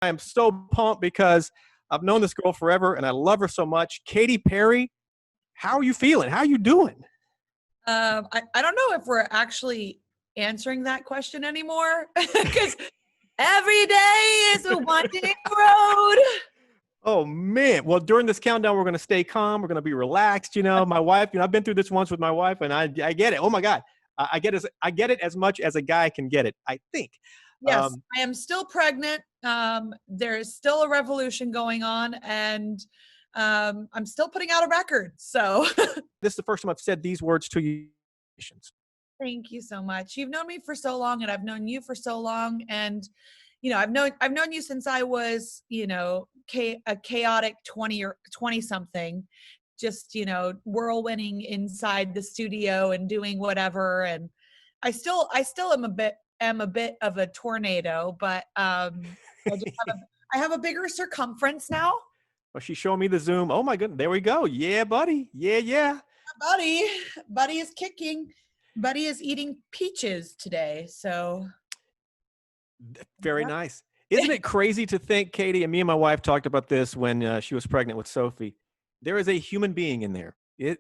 I am so pumped because I've known this girl forever and I love her so much. Katy Perry, how are you feeling? How are you doing? I don't know if we're actually answering that question anymore because every day is a winding road. Oh man. Well, during this countdown, we're going to stay calm. We're going to be relaxed. My wife, I've been through this once with my wife and I get it. Oh my God. I get it as much as a guy can get it, I think. Yes, I am still pregnant. There is still a revolution going on and I'm still putting out a record. So This is the first time I've said these words to you. thank you so much. You've known me for so long and I've known you for so long. And, I've known you since I was, a chaotic 20 something, just, whirlwinding inside the studio and doing whatever. And I still am a bit of a tornado, but I have a bigger circumference now. Well, she's showing me the Zoom. Oh my goodness. There we go. Yeah, buddy. Yeah. Buddy is kicking. Buddy is eating peaches today. So very nice. Isn't it crazy to think, Katy, and me and my wife talked about this when she was pregnant with Sophie. There is a human being in there. It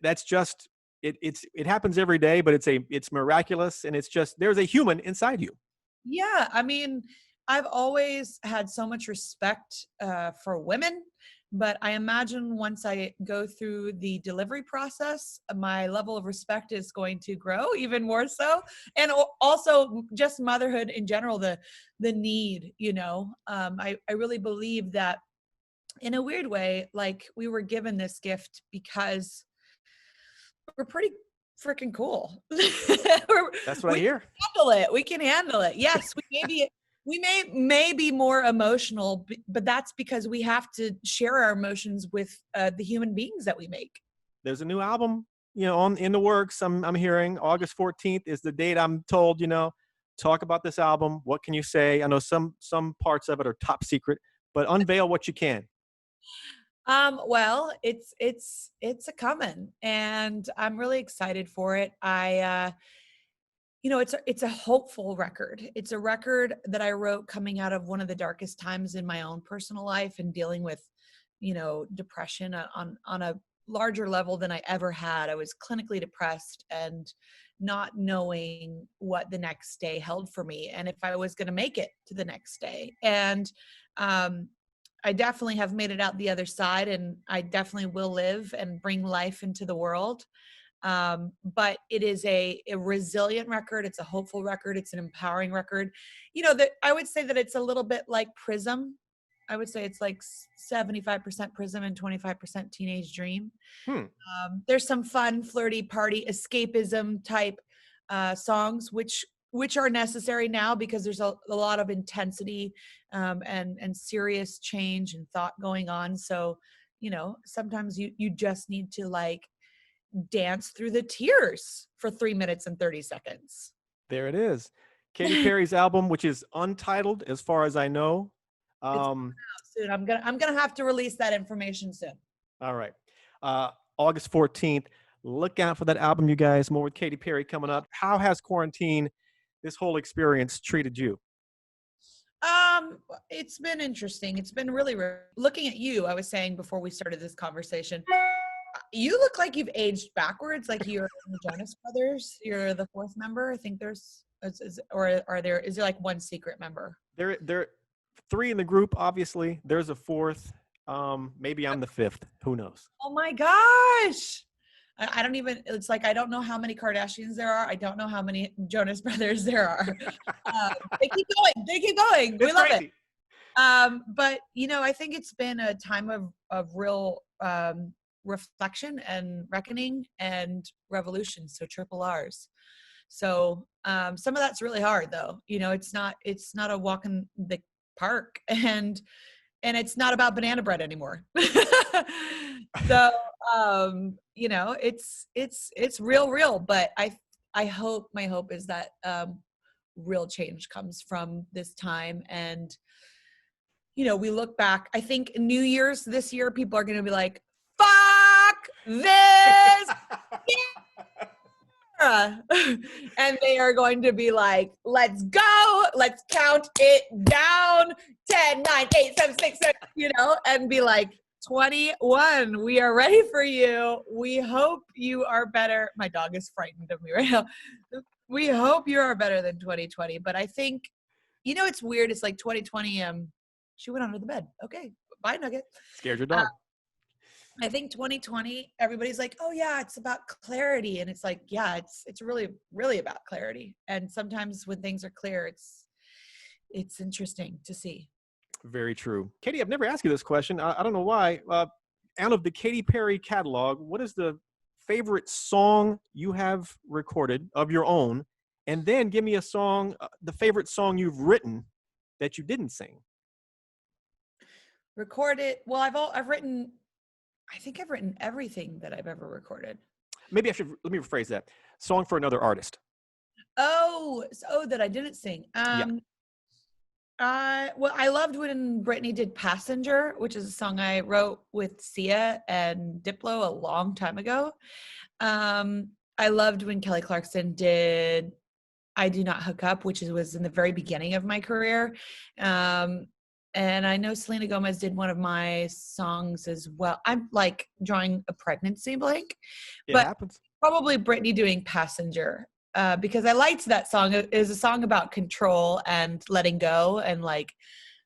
happens every day, but it's miraculous. And it's just, there's a human inside you. Yeah. I mean, I've always had so much respect for women, but I imagine once I go through the delivery process, my level of respect is going to grow even more so. And also just motherhood in general, the need, I really believe that in a weird way, like we were given this gift because we're pretty freaking cool. That's what I hear. We can handle it. Yes, we may be more emotional, but that's because we have to share our emotions with the human beings that we make. There's a new album, in the works. I'm hearing August 14th is the date. I'm told, talk about this album. What can you say? I know some parts of it are top secret, but unveil what you can. Well, it's a coming and I'm really excited for it. It's a hopeful record. It's a record that I wrote coming out of one of the darkest times in my own personal life and dealing with, depression on a larger level than I ever had. I was clinically depressed and not knowing what the next day held for me and if I was going to make it to the next day. And, I definitely have made it out the other side and I definitely will live and bring life into the world. But it is a resilient record. It's a hopeful record. It's an empowering record. I would say that it's a little bit like Prism. I would say it's like 75% Prism and 25% Teenage Dream. There's some fun, flirty, party, escapism type songs, which are necessary now because there's a lot of intensity and serious change and thought going on. So, sometimes you just need to like dance through the tears for 3 minutes and 30 seconds. There it is. Katy Perry's album, which is untitled as far as I know. Soon. I'm gonna have to release that information soon. All right. August 14th. Look out for that album, you guys. More with Katy Perry coming up. How has quarantine, this whole experience, treated you? It's been interesting. It's been really looking at you. I was saying before we started this conversation, you look like you've aged backwards. Like you're in the Jonas Brothers. You're the fourth member. I think is there like one secret member? There 3 in the group. Obviously, there's a 4th. Maybe I'm the 5th. Who knows? Oh my gosh. I don't even, it's like, I don't know how many Kardashians there are. I don't know how many Jonas Brothers there are. They keep going. We love it. But, I think it's been a time of real reflection and reckoning and revolution. So triple R's. So some of that's really hard though. It's not a walk in the park and it's not about banana bread anymore. So, it's real, but I hope, my hope is that, real change comes from this time. And, we look back, I think New Year's this year, people are going to be like, fuck this. camera. And they are going to be like, let's go, let's count it down, 10, 9, 8, 7, 6, 7, and be like, 21, we are ready for you. We hope you are better. My dog is frightened of me right now. We hope you are better than 2020. But I think, it's weird. It's like 2020, she went under the bed. Okay, bye, Nugget. Scared your dog. I think 2020, everybody's like, oh yeah, it's about clarity. And it's like, yeah, it's really, really about clarity. And sometimes when things are clear, it's interesting to see. Very true. Katy, I've never asked you this question. I don't know why. Out of the Katy Perry catalog, what is the favorite song you have recorded of your own? And then give me a song, the favorite song you've written that you didn't sing. Recorded. Well, I think I've written everything that I've ever recorded. Maybe let me rephrase that. Song for another artist. Oh, that I didn't sing. Yeah. Well, I loved when Britney did Passenger, which is a song I wrote with Sia and Diplo a long time ago. I loved when Kelly Clarkson did I Do Not Hook Up, which was in the very beginning of my career. And I know Selena Gomez did one of my songs as well. I'm like drawing a pregnancy blank. It but happens. Probably Britney doing Passenger. Because I liked that song. It is a song about control and letting go and like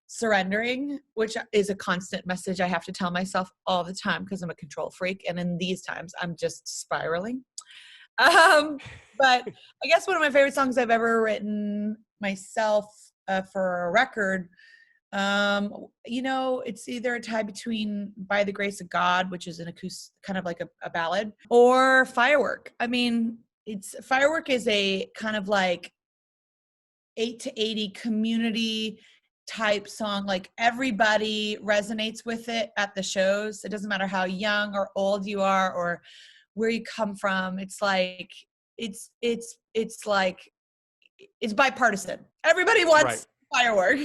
surrendering, which is a constant message I have to tell myself all the time because I'm a control freak. And in these times, I'm just spiraling. But I guess one of my favorite songs I've ever written myself for a record, it's either a tie between By the Grace of God, which is an acoustic, kind of like a ballad, or Firework. I mean, Firework is a kind of like 8 to 80 community type song. Like everybody resonates with it at the shows. It doesn't matter how young or old you are or where you come from. It's like, it's bipartisan. Everybody wants Firework,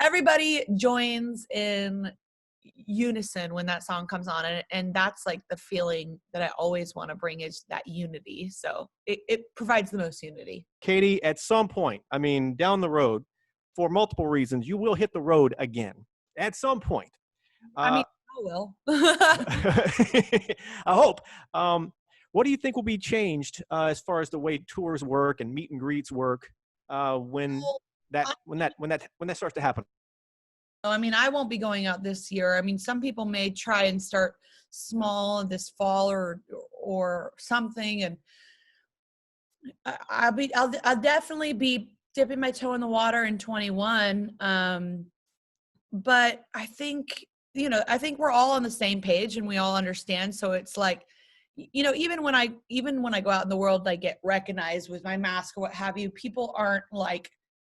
everybody joins in unison when that song comes on, and that's like the feeling that I always want to bring, is that unity. So it provides the most unity. Katy, at some point, I mean, down the road, for multiple reasons, you will hit the road again at some point. I will. I hope. What do you think will be changed as far as the way tours work and meet and greets work when that starts to happen? I mean, I won't be going out this year. I mean, some people may try and start small this fall or something, and I'll definitely be dipping my toe in the water in 21. But I think we're all on the same page and we all understand. So it's like, even when I go out in the world, I get recognized with my mask or what have you, people aren't like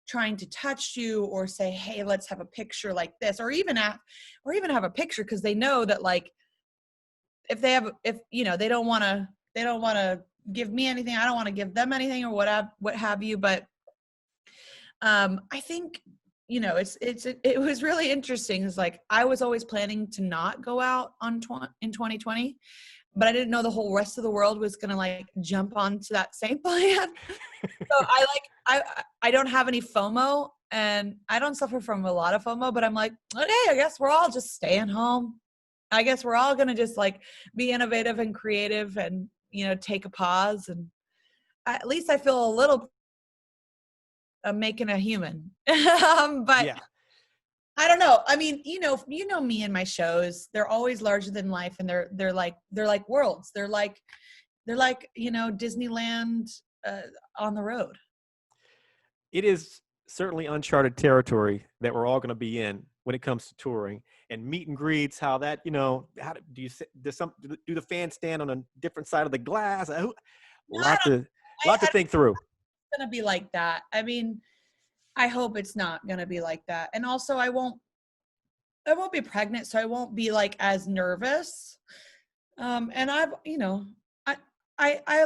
trying to touch you or say, hey, let's have a picture like this, or even have a picture, because they know that like if they don't want to give me anything, I don't want to give them anything, or what have you. But I think it was really interesting. It's like I was always planning to not go out in 2020, but I didn't know the whole rest of the world was gonna like jump onto that same plan. So I don't have any FOMO, and I don't suffer from a lot of FOMO, but I'm like, okay, I guess we're all just staying home. I guess we're all gonna just like be innovative and creative and take a pause, and at least I feel a little making a human. But yeah. I don't know. I mean, me and my shows, they're always larger than life, and they're like worlds. They're like Disneyland on the road. It is certainly uncharted territory that we're all going to be in when it comes to touring and meet and greets. How that, how do the fans stand on a different side of the glass? A lot to think through. It's going to be like that. I mean, I hope it's not going to be like that. And also I won't be pregnant, so I won't be like as nervous. And I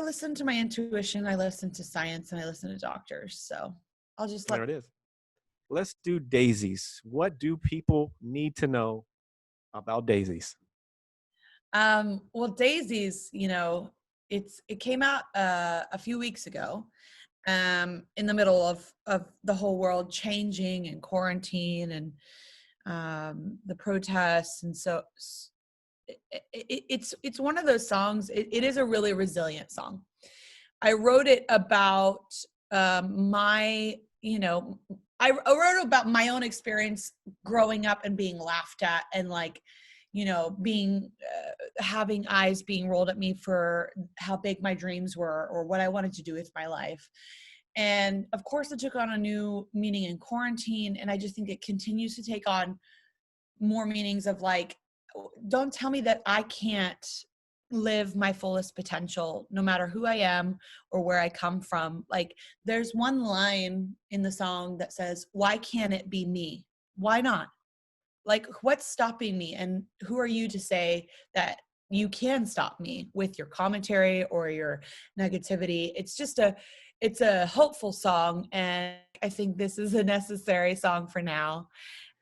listen to my intuition, I listen to science, and I listen to doctors. So I'll just there it is. Let's do Daisies. What do people need to know about Daisies? Well, Daisies, it came out a few weeks ago, in the middle of the whole world changing and quarantine and the protests. And so it's one of those songs. It is a really resilient song. I wrote it about my, you know, I wrote about my own experience growing up and being laughed at, and like, you know, being having eyes being rolled at me for how big my dreams were or what I wanted to do with my life. And of course, it took on a new meaning in quarantine. And I just think it continues to take on more meanings of like, don't tell me that I can't live my fullest potential no matter who I am or where I come from. Like, there's one line in the song that says, why can't it be me? Why not? Like, what's stopping me? And who are you to say that you can stop me with your commentary or your negativity? It's a hopeful song. And I think this is a necessary song for now.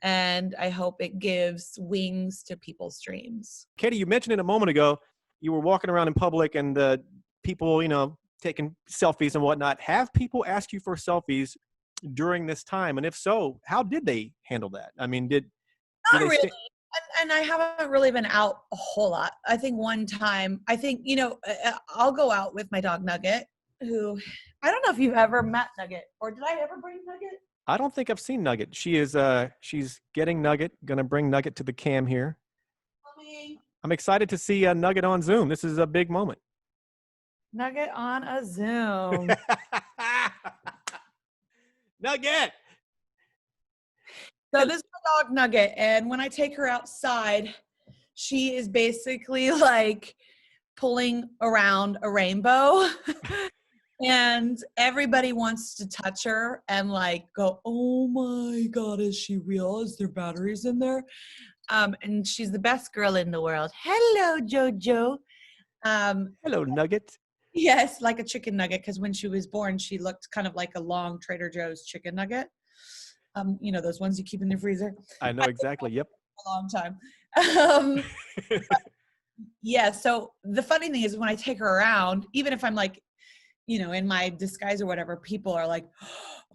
And I hope it gives wings to people's dreams. Katy, you mentioned it a moment ago. You were walking around in public and people, you know, taking selfies and whatnot. Have people ask you for selfies during this time? And if so, how did they handle that? I mean, do Not they really. And I haven't really been out a whole lot. I think one time, you know, I'll go out with my dog Nugget, who, I don't know if you've ever met Nugget, or did I ever bring Nugget? I don't think I've seen Nugget. She's getting Nugget, gonna bring Nugget to the cam here. Coming. I'm excited to see Nugget on Zoom. This is a big moment. Nugget on a Zoom. Nugget! So this is my dog Nugget, and when I take her outside, she is basically like pulling around a rainbow. And everybody wants to touch her and like go, oh my God, is she real? Is there batteries in there? And she's the best girl in the world. Hello, Jojo. Hello, Nugget. Yes, like a chicken nugget, because when she was born, she looked kind of like a long Trader Joe's chicken nugget. You know, those ones you keep in the freezer. I know exactly. Yep. A long time. Yeah, so the funny thing is when I take her around, even if I'm like, you know, in my disguise or whatever, people are like,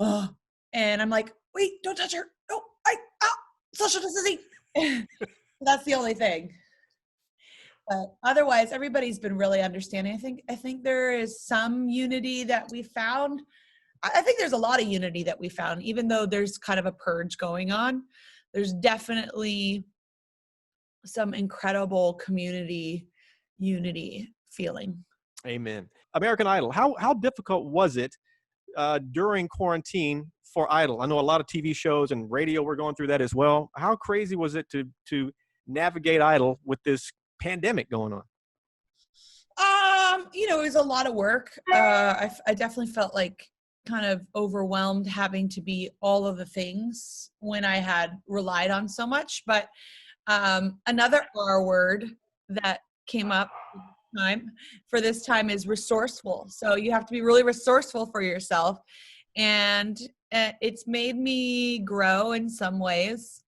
oh, and I'm like, wait, don't touch her. No, social distancing. That's the only thing. But otherwise, everybody's been really understanding. I think there is some unity that we found. I think there's a lot of unity that we found, even though there's kind of a purge going on. There's definitely some incredible community unity feeling. Amen. American Idol. How difficult was it during quarantine for Idol? I know a lot of TV shows and radio were going through that as well. How crazy was it to navigate Idol with this pandemic going on? You know, it was a lot of work. I definitely felt like kind of overwhelmed having to be all of the things when I had relied on so much. But another R word that came up for this time is resourceful. So you have to be really resourceful for yourself. And it's made me grow in some ways.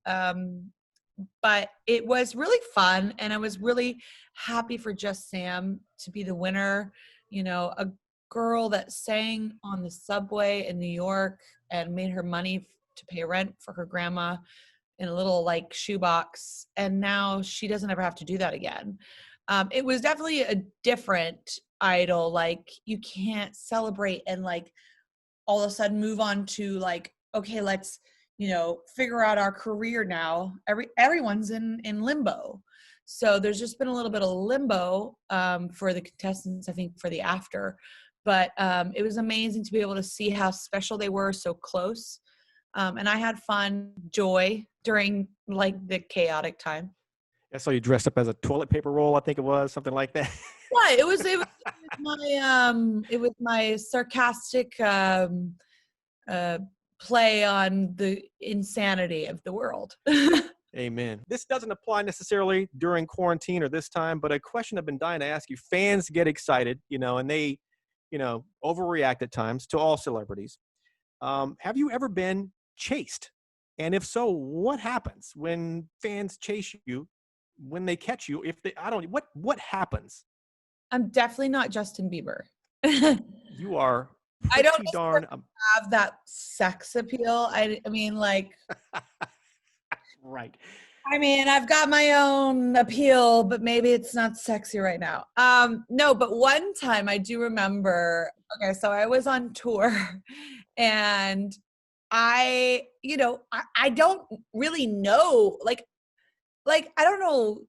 But it was really fun. And I was really happy for Just Sam to be the winner. You know, a girl that sang on the subway in New York and made her money to pay rent for her grandma in a little like shoebox. And now she doesn't ever have to do that again. It was definitely a different Idol. Like, you can't celebrate and like all of a sudden move on to like, okay, let's, you know, figure out our career now. Everyone's in limbo. So there's just been a little bit of limbo for the contestants, I think, for the after. But it was amazing to be able to see how special they were so close. And I had fun, joy during like the chaotic time. I saw you dressed up as a toilet paper roll, I think it was, something like that. Right. It was my sarcastic play on the insanity of the world. Amen. This doesn't apply necessarily during quarantine or this time, but a question I've been dying to ask you. Fans get excited, you know, and they, you know, overreact at times to all celebrities. Have you ever been chased? And if so, what happens when fans chase you, when they catch you? If they, I don't, what happens? I'm definitely not Justin Bieber. I You are don't pretty darn have that sex appeal. I mean, like, right. I mean, I've got my own appeal, but maybe it's not sexy right now. No, but one time I do remember, okay, so I was on tour and I don't really know, like, I don't know,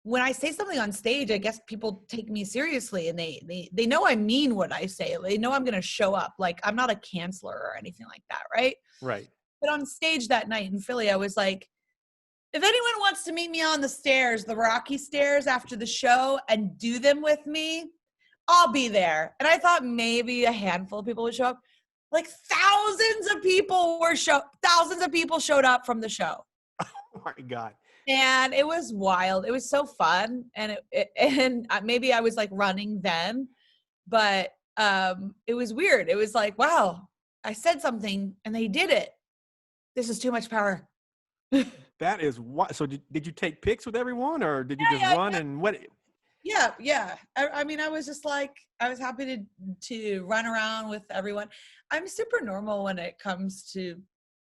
when I say something on stage, I guess people take me seriously and they know I mean what I say. They know I'm going to show up. Like, I'm not a canceller or anything like that. Right. Right. But on stage that night in Philly, I was like, if anyone wants to meet me on the stairs, the Rocky stairs after the show and do them with me, I'll be there. And I thought maybe a handful of people would show up. Like thousands of people showed up from the show. Oh my God. And it was wild. It was so fun. And maybe I was like running then, but it was weird. It was like, wow, I said something and they did it. This is too much power. That is what. So did you take pics with everyone, or did you just run and what? Yeah. I mean, I was just like, I was happy to run around with everyone. I'm super normal when it comes to,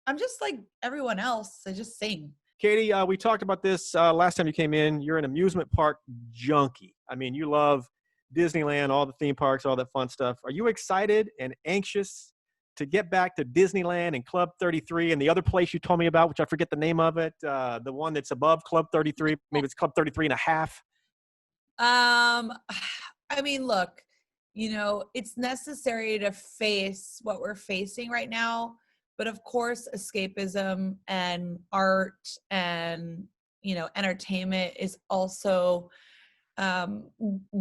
I'm just like everyone else. I just sing. Katy, we talked about this last time you came in. You're an amusement park junkie. I mean, you love Disneyland, all the theme parks, all that fun stuff. Are you excited and anxious to get back to Disneyland and Club 33 and the other place you told me about, which I forget the name of it, the one that's above Club 33, maybe it's Club 33 and a half? I mean, look, it's necessary to face what we're facing right now. But of course, escapism and art and, entertainment is also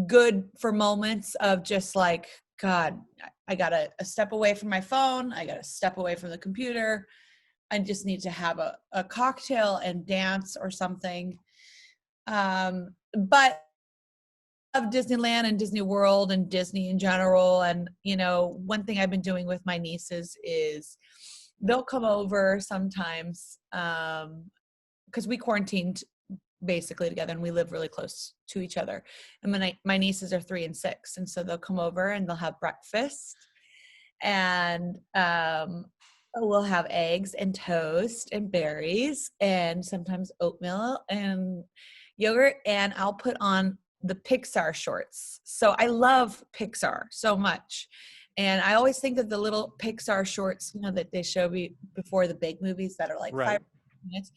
good for moments of just like, God, I got to step away from my phone. I got to step away from the computer. I just need to have a cocktail and dance or something. But of Disneyland and Disney World and Disney in general. And, one thing I've been doing with my nieces is they'll come over sometimes because we quarantined basically together and we live really close to each other. And my nieces are 3 and 6. And so they'll come over and they'll have breakfast and we'll have eggs and toast and berries and sometimes oatmeal and yogurt. And I'll put on the Pixar shorts. So I love Pixar so much. And I always think of the little Pixar shorts, that they show me before the big movies that are like 5 minutes.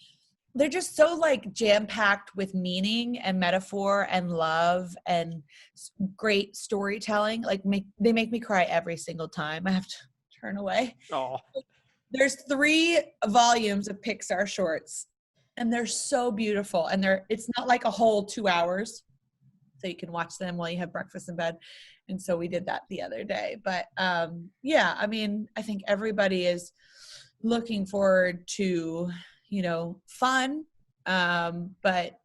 They're just so like jam-packed with meaning and metaphor and love and great storytelling. Like they make me cry every single time. I have to turn away. Oh. There's 3 volumes of Pixar shorts and they're so beautiful. And it's not like a whole 2 hours. So you can watch them while you have breakfast in bed. And so we did that the other day. But yeah, I mean, I think everybody is looking forward to, fun. But,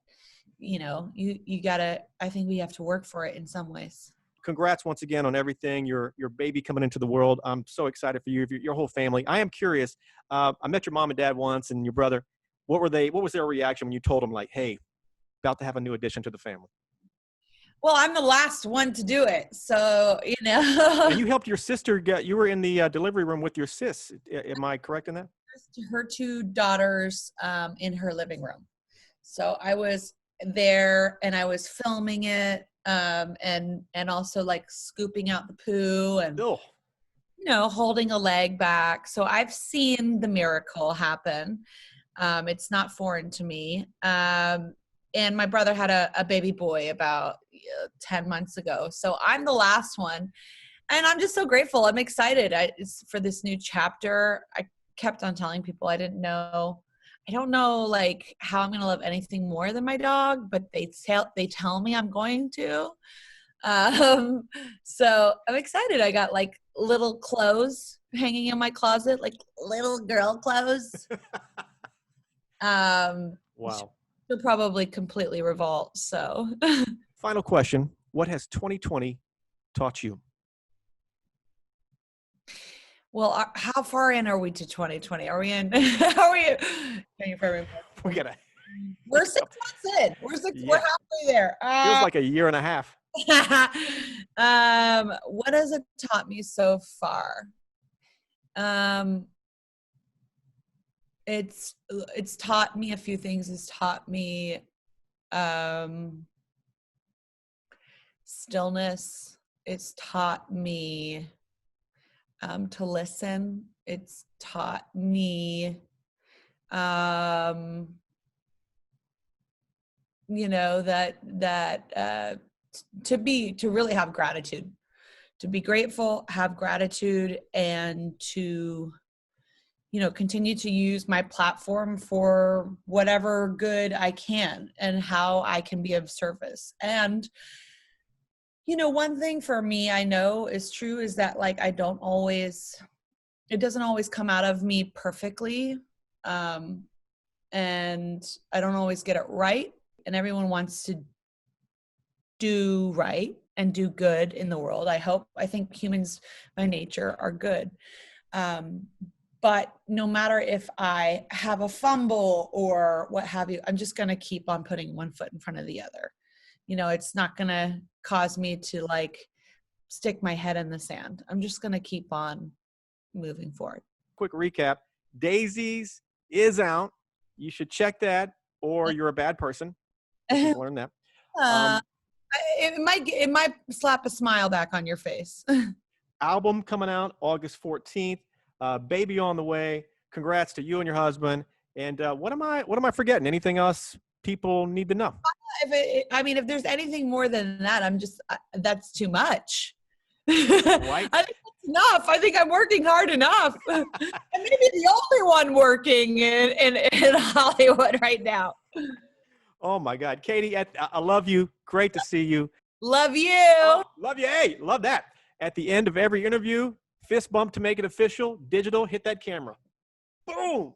you gotta, I think we have to work for it in some ways. Congrats once again on everything. Your baby coming into the world. I'm so excited for you, your whole family. I am curious. I met your mom and dad once and your brother. What was their reaction when you told them like, hey, about to have a new addition to the family? Well, I'm the last one to do it. So, And you helped your sister you were in the delivery room with your sis. Am I correct in that? Her 2 daughters in her living room. So I was there and I was filming it and also like scooping out the poo and, holding a leg back. So I've seen the miracle happen. It's not foreign to me. And my brother had a baby boy about 10 months ago. So I'm the last one. And I'm just so grateful. I'm excited for this new chapter. I kept on telling people I don't know like how I'm going to love anything more than my dog, but they tell me I'm going to. So I'm excited. I got like little clothes hanging in my closet, like little girl clothes. Wow. She'll probably completely revolt. So final question. What has 2020 taught you? Well, how far in are we to 2020? Are we in? We're 6 months in. We're halfway there. Feels like a year and a half. What has it taught me so far? Um, it's taught me a few things. It's taught me um, stillness. It's taught me to listen. It's taught me, um, to really have gratitude, to be grateful, have gratitude, and to continue to use my platform for whatever good I can and how I can be of service. And one thing for me I know is true is that like it doesn't always come out of me perfectly. And I don't always get it right. And everyone wants to do right and do good in the world. I think humans by nature are good. But no matter if I have a fumble or what have you, I'm just going to keep on putting one foot in front of the other. It's not going to cause me to like stick my head in the sand. I'm just going to keep on moving forward. Quick recap. Daisies is out. You should check that, or you're a bad person. You've learned that. It might slap a smile back on your face. Album coming out August 14th. Baby on the way. Congrats to you and your husband. And what am I forgetting? Anything else people need to know? If there's anything more than that, that's too much. Right? I think that's enough. I think I'm working hard enough. And maybe the only one working in Hollywood right now. Oh my God. Katy, I love you. Great to see you. Love you. Oh, love you. Hey, love that. At the end of every interview, fist bump to make it official, digital, hit that camera. Boom.